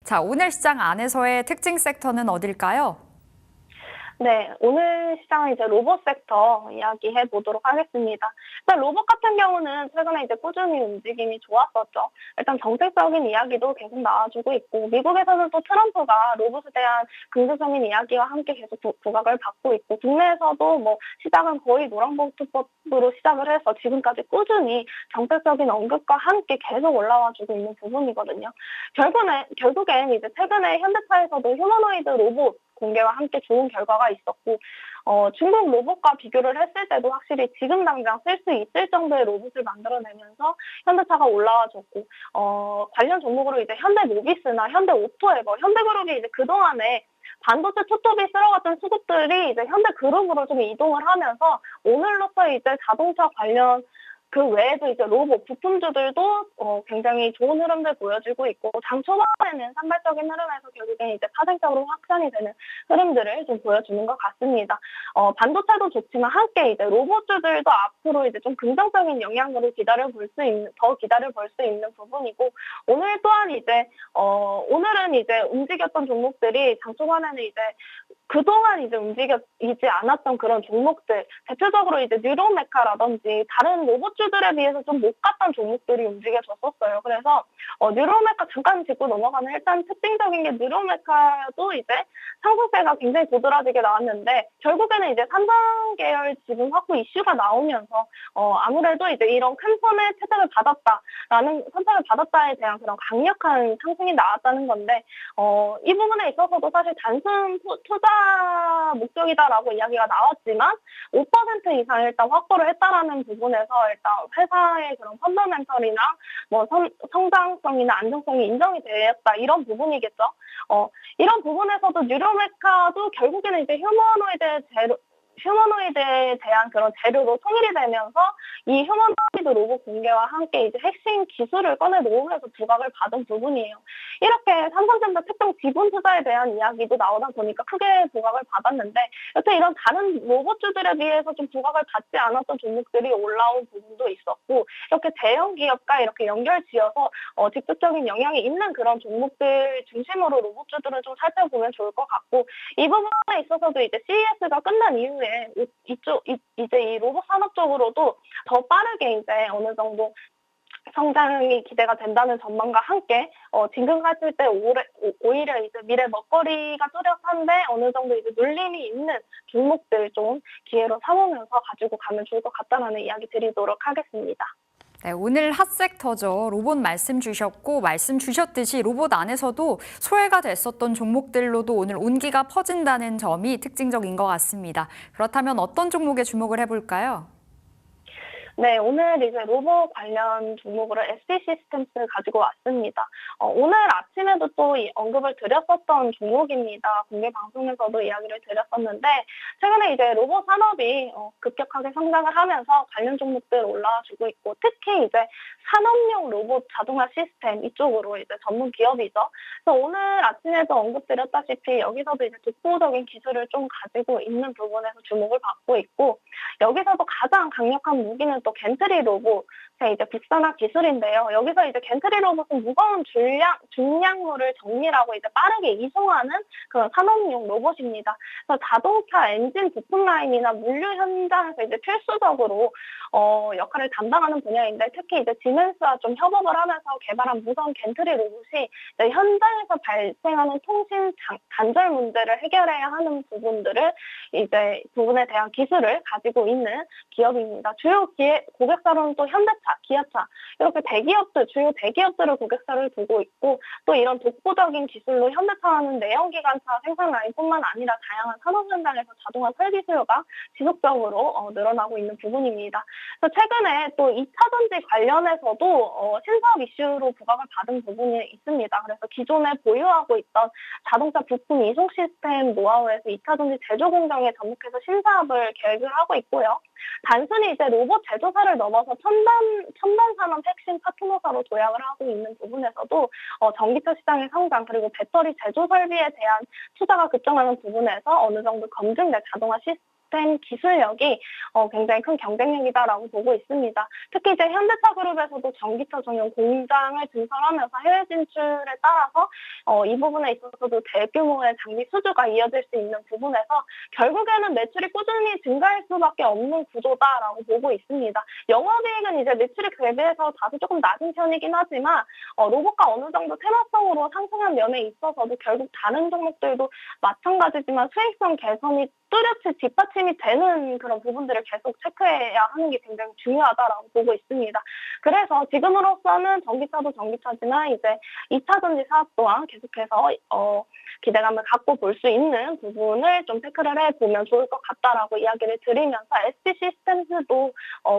자, 오늘 시장 안에서의 특징 섹터는 어딜까요? 네, 오늘 시장은 이제 로봇 섹터 이야기해 보도록 하겠습니다. 일단 로봇 같은 경우는 최근에 이제 꾸준히 움직임이 좋았었죠. 일단 정책적인 이야기도 계속 나와주고 있고, 미국에서는 또 트럼프가 로봇에 대한 긍정적인 이야기와 함께 계속 부각을 받고 있고, 국내에서도 뭐 시작은 거의 노란봉투법으로 시작을 해서 지금까지 꾸준히 정책적인 언급과 함께 계속 올라와주고 있는 부분이거든요. 결국엔 이제 최근에 현대차에서도 휴머노이드 로봇 공개와 함께 좋은 결과가 있었고, 중국 로봇과 비교를 했을 때도 확실히 지금 당장 쓸 수 있을 정도의 로봇을 만들어내면서 현대차가 올라와줬고, 관련 종목으로 이제 현대모비스나 현대오토에버, 현대그룹이 이제 그동안에 반도체 투톱이 쓸어갔던 수급들이 이제 현대그룹으로 좀 이동을 하면서 오늘로서 이제 자동차 관련 그 외에도 이제 로봇 부품주들도 굉장히 좋은 흐름들 보여주고 있고, 장 초반에는 산발적인 흐름에서 결국엔 이제 파생적으로 확산이 되는 흐름들을 좀 보여주는 것 같습니다. 반도체도 좋지만 함께 이제 로봇주들도 앞으로 이제 좀 긍정적인 영향으로 더 기다려 볼 수 있는 부분이고, 오늘 또한 이제 오늘은 이제 움직였던 종목들이 장 초반에는 이제 그동안 이제 움직이지 않았던 그런 종목들, 대표적으로 이제 뉴로메카라든지 다른 로봇주들에 비해서 좀 못 갔던 종목들이 움직여졌었어요. 그래서 뉴로메카 잠깐 짚고 넘어가면 일단 특징적인 게 뉴로메카도 이제 상승세가 굉장히 도드라지게 나왔는데, 결국에는 이제 삼성 계열 지분 확보 이슈가 나오면서 아무래도 이제 이런 큰 손의 선택을 받았다에 대한 그런 강력한 상승이 나왔다는 건데, 이 부분에 있어서도 사실 단순 투자 목적이다라고 이야기가 나왔지만 5% 이상 일단 확보를 했다라는 부분에서 일단 회사의 그런 펀더멘털이나 뭐 성장성이나 안정성이 인정이 되었다, 이런 부분이겠죠. 이런 부분에서도 뉴로메카도 결국에는 이제 휴머노이드에 대한 그런 재료로 통일이 되면서 이 휴머노이드 로봇 공개와 함께 이제 핵심 기술을 꺼내놓으면서 부각을 받은 부분이에요. 이렇게 삼성전자 특정 지분 투자에 대한 이야기도 나오다 보니까 크게 부각을 받았는데, 여튼 이런 다른 로봇주들에 비해서 좀 부각을 받지 않았던 종목들이 올라온 부분도 있었고, 이렇게 대형 기업과 이렇게 연결지어서 직접적인 영향이 있는 그런 종목들 중심으로 로봇주들을 좀 살펴보면 좋을 것 같고, 이 부분에 있어서도 이제 CES가 끝난 이후에 이제 이 로봇 산업 쪽으로도 더 빠르게 이제 어느 정도 성장이 기대가 된다는 전망과 함께 지금 갔을 때 오히려 이제 미래 먹거리가 뚜렷한데 어느 정도 이제 눌림이 있는 종목들 좀 기회로 삼으면서 가지고 가면 좋을 것 같다라는 이야기 드리도록 하겠습니다. 네, 오늘 핫 섹터죠. 로봇 말씀 주셨듯이 로봇 안에서도 소외가 됐었던 종목들로도 오늘 온기가 퍼진다는 점이 특징적인 것 같습니다. 그렇다면 어떤 종목에 주목을 해볼까요? 네, 오늘 이제 로봇 관련 종목으로 ST 시스템스를 가지고 왔습니다. 오늘 아침에도 또 언급을 드렸었던 종목입니다. 공개 방송에서도 이야기를 드렸었는데, 최근에 이제 로봇 산업이 급격하게 성장을 하면서 관련 종목들 올라와주고 있고, 특히 이제 산업용 로봇 자동화 시스템 이쪽으로 이제 전문 기업이죠. 그래서 오늘 아침에도 언급드렸다시피 여기서도 이제 독보적인 기술을 좀 가지고 있는 부분에서 주목을 받고 있고, 여기서도 가장 강력한 무기는 또 겐트리 로봇의 이제 국산화 기술인데요. 여기서 이제 겐트리 로봇은 무거운 중량물을 정밀하고 이제 빠르게 이송하는 그런 산업용 로봇입니다. 그래서 자동차 엔진 부품 라인이나 물류 현장에서 이제 필수적으로 역할을 담당하는 분야인데, 특히 이제 지멘스와 좀 협업을 하면서 개발한 무선 겐트리 로봇이 이제 현장에서 발생하는 통신 단절 문제를 해결해야 하는 부분에 대한 기술을 가지고 있는 기업입니다. 주요 고객사로는 또 현대차, 기아차, 이렇게 주요 대기업들을 고객사를 두고 있고, 또 이런 독보적인 기술로 현대차는 내연기관차 생산 라인뿐만 아니라 다양한 산업 현장에서 자동화 설비 수요가 지속적으로 늘어나고 있는 부분입니다. 그래서 최근에 또 2차 전지 관련해서도 신사업 이슈로 부각을 받은 부분이 있습니다. 그래서 기존에 보유하고 있던 자동차 부품 이송 시스템 노하우에서 2차 전지 제조 공정에 접목해서 신사업을 계획을 하고 있고요. 단순히 이제 로봇 제조사를 넘어서 첨단 산업 핵심 파트너사로 도약을 하고 있는 부분에서도 전기차 시장의 성장, 그리고 배터리 제조 설비에 대한 투자가 급증하는 부분에서 어느 정도 검증된 자동화 시스템 기술력이 굉장히 큰 경쟁력이다라고 보고 있습니다. 특히 이제 현대차 그룹에서도 전기차 전용 공장을 증설하면서 해외 진출에 따라서 이 부분에 있어서도 대규모의 장비 수주가 이어질 수 있는 부분에서 결국에는 매출이 꾸준히 증가할 수밖에 없는 구조다라고 보고 있습니다. 영업이익은 이제 매출에 대비해서 다소 조금 낮은 편이긴 하지만 로봇과 어느 정도 테마성으로 상승한 면에 있어서도 결국 다른 종목들도 마찬가지지만 수익성 개선이 뚜렷이 뒷받침이 되는 그런 부분들을 계속 체크해야 하는 게 굉장히 중요하다라고 보고 있습니다. 그래서 지금으로서는 전기차도 전기차지만 이제 2차 전지 사업 또한 계속해서 기대감을 갖고 볼 수 있는 부분을 좀 체크를 해보면 좋을 것 같다라고 이야기를 드리면서 SB 시스템즈도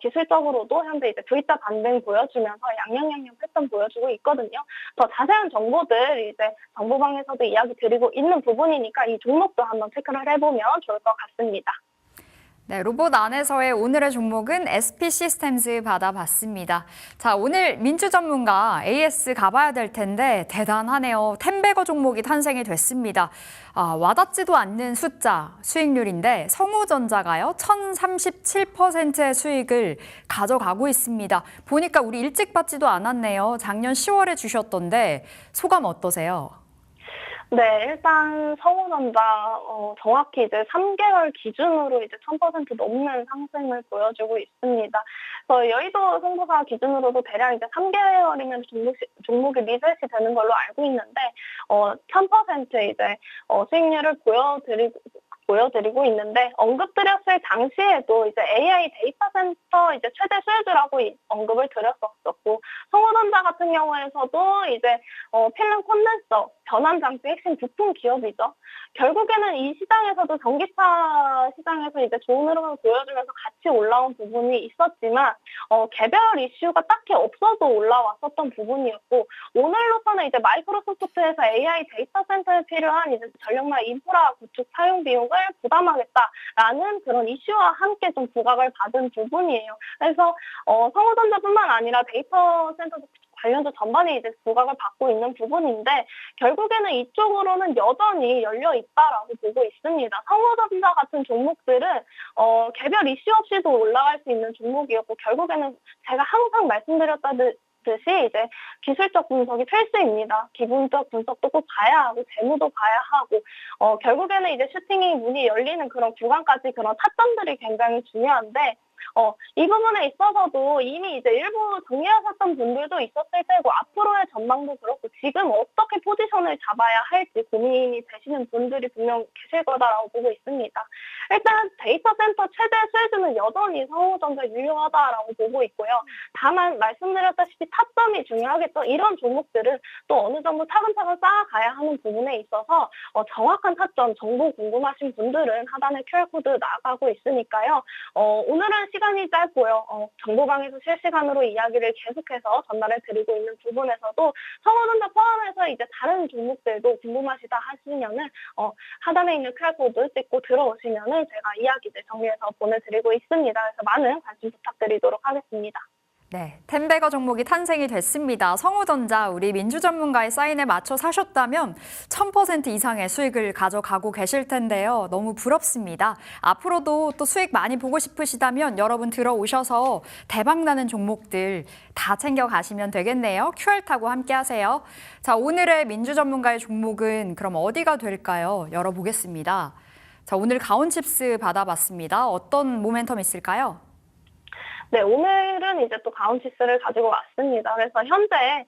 기술적으로도 현재 이제 V자 반등 보여주면서 양양양양 패턴 보여주고 있거든요. 더 자세한 정보들 이제 정보방에서도 이야기 드리고 있는 부분이니까 이 종목도 한번 체크를 해보면 좋을 것 같습니다. 네, 로봇 안에서의 오늘의 종목은 SP 시스템즈 받아봤습니다. 자, 오늘 민주 전문가 AS 가봐야 될 텐데 대단하네요. 템베거 종목이 탄생이 됐습니다. 와닿지도 않는 숫자, 수익률인데 성우전자가요, 1037%의 수익을 가져가고 있습니다. 보니까 우리 일찍 받지도 않았네요. 작년 10월에 주셨던데 소감 어떠세요? 네, 일단 성우전자 정확히 이제 3개월 기준으로 이제 1000% 넘는 상승을 보여주고 있습니다. 그래서 여의도 송도사 기준으로도 대략 이제 3개월이면 종목이 리셋이 되는 걸로 알고 있는데 1000% 이제 수익률을 보여드리고 있는데 언급드렸을 당시에도 이제 AI 데이터 센터 이제 최대 수혜주라고 언급을 드렸었고 성우전자 같은 경우에서도 이제 필름 콘덴서 전환 장치 핵심 부품 기업이죠. 결국에는 이 시장에서도 전기차 시장에서 이제 좋은 흐름을 보여주면서 같이 올라온 부분이 있었지만 개별 이슈가 딱히 없어도 올라왔었던 부분이었고 오늘로서는 이제 마이크로소프트에서 AI 데이터 센터에 필요한 이제 전력망 인프라 구축 사용 비용을 부담하겠다라는 그런 이슈와 함께 좀 부각을 받은 부분이에요. 그래서 성우전자뿐만 아니라 데이터 센터 관련주 전반이 이제 부각을 받고 있는 부분인데 결국에는 이쪽으로는 여전히 열려 있다라고 보고 있습니다. 성우전자 같은 종목들은 개별 이슈 없이도 올라갈 수 있는 종목이었고 결국에는 제가 항상 말씀드렸다듯이 이제 기술적 분석이 필수입니다. 기본적 분석도 꼭 봐야 하고 재무도 봐야 하고 결국에는 이제 슈팅이 문이 열리는 그런 구간까지 그런 타점들이 굉장히 중요한데 이 부분에 있어서도 이미 이제 일부 정리하셨던 분들도 있었을 테고 앞으로의 전망도 그렇고 지금 어떻게 포지션을 잡아야 할지 고민이 되시는 분들이 분명 계실 거다라고 보고 있습니다. 일단 데이터 센터 최대 수혜주는 여전히 성우전자 유효하다라고 보고 있고요. 다만 말씀드렸다시피 타점이 중요하겠죠. 이런 종목들은 또 어느 정도 차근차근 쌓아가야 하는 부분에 있어서 정확한 타점, 정보 궁금하신 분들은 하단에 QR코드 나가고 있으니까요. 오늘은 시간이 짧고요. 정보방에서 실시간으로 이야기를 계속해서 전달해 드리고 있는 부분에서도 성우전자 포함해서 이제 다른 종목들도 궁금하시다 하시면은 하단에 있는 QR코드 찍고 들어오시면은 제가 이야기들 정리해서 보내드리고 있습니다. 그래서 많은 관심 부탁드리도록 하겠습니다. 네, 템베거 종목이 탄생이 됐습니다. 성우전자 우리 민주 전문가의 사인에 맞춰 사셨다면 1000% 이상의 수익을 가져가고 계실 텐데요. 너무 부럽습니다. 앞으로도 또 수익 많이 보고 싶으시다면 여러분 들어오셔서 대박나는 종목들 다 챙겨가시면 되겠네요. QR 타고 함께 하세요. 자, 오늘의 민주 전문가의 종목은 그럼 어디가 될까요? 열어보겠습니다. 자, 오늘 가온칩스 받아봤습니다. 어떤 모멘텀 있을까요? 네, 오늘은 이제 또 가온치스를 가지고 왔습니다. 그래서 현재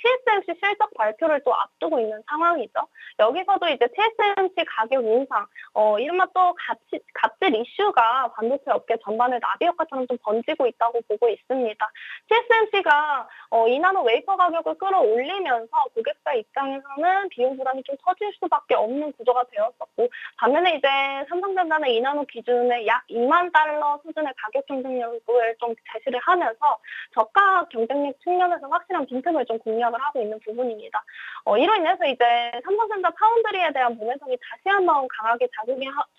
TSMC 실적 발표를 또 앞두고 있는 상황이죠. 여기서도 이제 TSMC 가격 인상, 이른바 또 갑질 이슈가 반도체 업계 전반을 나비효과처럼 좀 번지고 있다고 보고 있습니다. TSMC가 이나노 웨이퍼 가격을 끌어올리면서 고객사 입장에서는 비용 부담이 좀 커질 수밖에 없는 구조가 되었었고 반면에 이제 삼성전자는 이나노 기준의 약 2만 달러 수준의 가격 경쟁력을 좀 제시를 하면서 저가 경쟁력 측면에서 확실한 빈틈을 좀 공략을 하고 있는 부분입니다. 이로 인해서 이제 삼성전자 파운드리에 대한 모멘텀이 다시 한번 강하게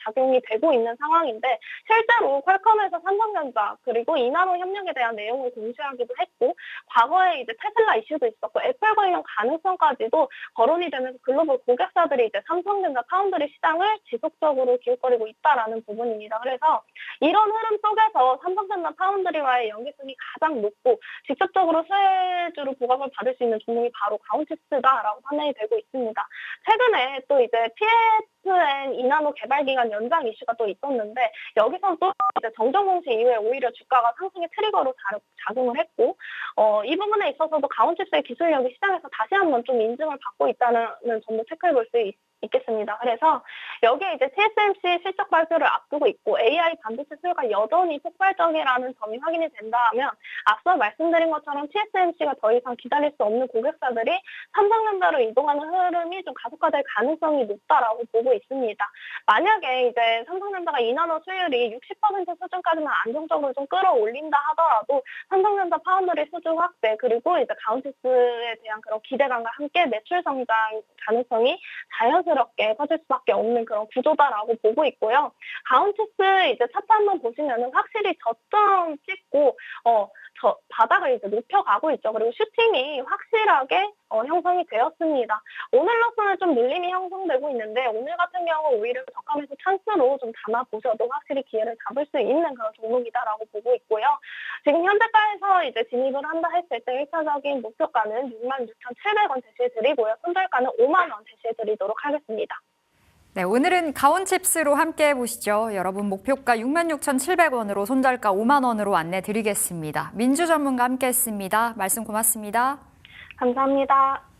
작용이 되고 있는 상황인데 실제로 퀄컴에서 삼성전자 그리고 이나노 협력에 대한 내용을 공시하기도 했고 과거에 이제 테슬라 이슈도 있었고 애플 관련 가능성까지도 거론이 되면서 글로벌 고객사들이 이제 삼성전자 파운드리 시장을 지속적으로 기웃거리고 있다라는 부분입니다. 그래서 이런 흐름 속에서 삼성전자 파운드리와의 연계성이 가장 높고 직접적으로 수혜주로 부각을 받을 수 있는 종목이 바로 가온칩스다라고 판단이 되고 있습니다. 최근에 또 이제 PSN 이나노 개발 기간 연장 이슈가 또 있었는데 여기서 또 이제 정정 공시 이후에 오히려 주가가 상승의 트리거로 작용을 했고 이 부분에 있어서도 가온칩스의 기술력이 시장에서 다시 한번 좀 인증을 받고 있다는 점도 체크해 볼 수 있겠습니다. 그래서 여기에 이제 TSMC 실적 발표를 앞두고 있고 AI 반도체 수요가 여전히 폭발적이라는 점이 확인이 된다면 앞서 말씀드린 것처럼 TSMC가 더 이상 기다릴 수 없는 고객사들이 삼성전자로 이동하는 흐름이 좀 가속화될 가능성이 높다라고 보고 있습니다. 만약에 이제 삼성전자가 이나노 수율이 60% 수준까지만 안정적으로 좀 끌어올린다 하더라도 삼성전자 파운드리 수주 확대 그리고 이제 가온칩스에 대한 그런 기대감과 함께 매출 성장 가능성이 자연스럽게 퍼질 수밖에 없는 그런 구조다라고 보고 있고요. 가온칩스 이제 차트 한번 보시면은 확실히 저점 찍고 바닥을 이제 높여가고 있죠. 그리고 슈팅이 확실하게 형성이 되었습니다. 오늘로서는 좀 밀림이 형성되고 있는데 오늘 같은 경우 오히려 저가에서 찬스로 좀 담아보셔도 확실히 기회를 잡을 수 있는 그런 종목이다라고 보고 있고요. 지금 현재가에서 이제 진입을 한다 했을 때 1차적인 목표가는 66,700원 제시해드리고요. 손절가는 5만 원 제시해드리도록 하겠습니다. 네, 오늘은 가온칩스로 함께 해보시죠. 여러분 목표가 66,700원으로 손절가 5만 원으로 안내 드리겠습니다. 민주 전문가 함께 했습니다. 말씀 고맙습니다. 감사합니다.